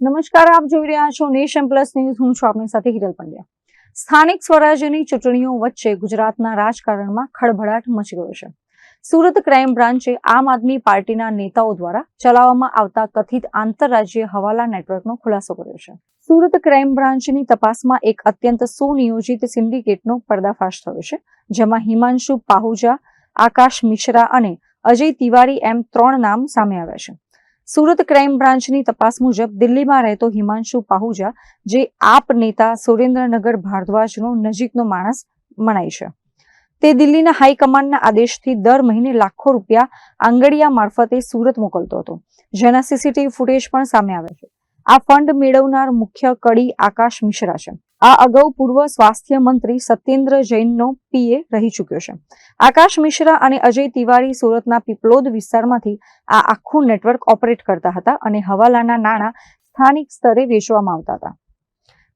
નમસ્કાર, આપ જોઈ રહ્યા છો નેશન પ્લસ ન્યૂઝ. હું છું આપની સાથે હિરલ પંડ્યા. સ્થાનિક સ્વરાજ્યની ચૂંટણીઓ વચ્ચે ગુજરાતના રાજકારણમાં ખળભળાટ મચી ગયો છે. સુરત ક્રાઇમ બ્રાન્ચે આમ આદમી પાર્ટીના નેતાઓ દ્વારા ચલાવવામાં આવતા કથિત આંતરરાજ્ય હવાલા નેટવર્કનો ખુલાસો કર્યો છે. સુરત ક્રાઇમ બ્રાન્ચની તપાસમાં એક અત્યંત સુનિયોજિત સિન્ડિકેટનો પર્દાફાશ થયો છે, જેમાં હિમાંશુ પાહુજા, આકાશ મિશ્રા અને અજય તિવારી એમ 3 નામ સામે આવ્યા છે. સુરત ક્રાઇમ બ્રાન્ચની તપાસ મુજબ દિલ્હીમાં રહેતો હિમાંશુ પાહુજા, જે આપ નેતા સુરેન્દ્રનગર ભારદ્વાજનો નજીકનો માણસ મનાય છે, તે દિલ્હીના હાઈકમાન્ડના આદેશથી દર મહિને લાખો રૂપિયા આંગડિયા મારફતે સુરત મોકલતો હતો, જેના સીસીટીવી ફૂટેજ પણ સામે આવ્યા છે. આ ફંડ મેળવનાર મુખ્ય કડી આકાશ મિશ્રા છે. આ અગાઉ પૂર્વ સ્વાસ્થ્ય મંત્રી સત્યેન્દ્ર જૈનનો પીએ રહી ચૂક્યો છે. આકાશ મિશ્રા અને અજય તિવારી સુરતના પીપલોદ વિસ્તારમાંથી આ આખું નેટવર્ક ઓપરેટ કરતા હતા અને હવાલાના નાણાં સ્થાનિક સ્તરે વેચવામાં આવતા હતા.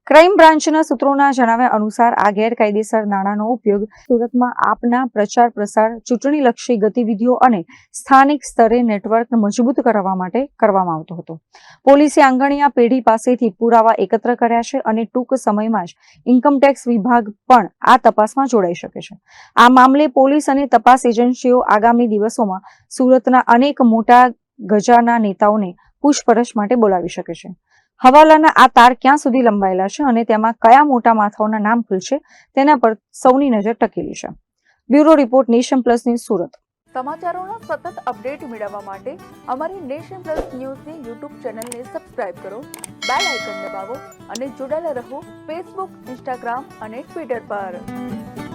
ક્રાઇમ બ્રાન્ચના સૂત્રોના જણાવ્યા અનુસાર આ ગેરકાયદેસર નાણાંનો ઉપયોગ સુરતમાં આપના પ્રચાર પ્રસાર, ચૂંટણીલક્ષી ગતિવિધિઓ અને સ્થાનિક સ્તરે નેટવર્ક મજબૂત કરવા માટે કરવામાં આવતો હતો. પોલીસે આંગણિયા પેઢી પાસેથી પુરાવા એકત્ર કર્યા છે અને ટૂંક સમયમાં જ ઇન્કમટેક્સ વિભાગ પણ આ તપાસમાં જોડાઈ શકે છે. આ મામલે પોલીસ અને તપાસ એજન્સીઓ આગામી દિવસોમાં સુરતના અનેક મોટા ગજાના નેતાઓને પૂછપરછ માટે બોલાવી શકે છે. હવાલાના આ તાર ક્યાં સુધી લંબાયેલા છે અને તેમાં કયા મોટા માથાઓના નામ ખુલશે, તેના પર સૌની નજર ટકેલી છે. Bureau report, nation plus news, Surat. સમાચારોના સતત અપડેટ મેળવવા માટે અમારી નેશન પ્લસ ન્યૂઝની યુટ્યુબ ચેનલને સબસ્ક્રાઇબ કરો, બેલ આઇકન દબાવો અને જોડાયેલા રહો ફેસબુક, ઇન્સ્ટાગ્રામ અને ટ્વિટર પર.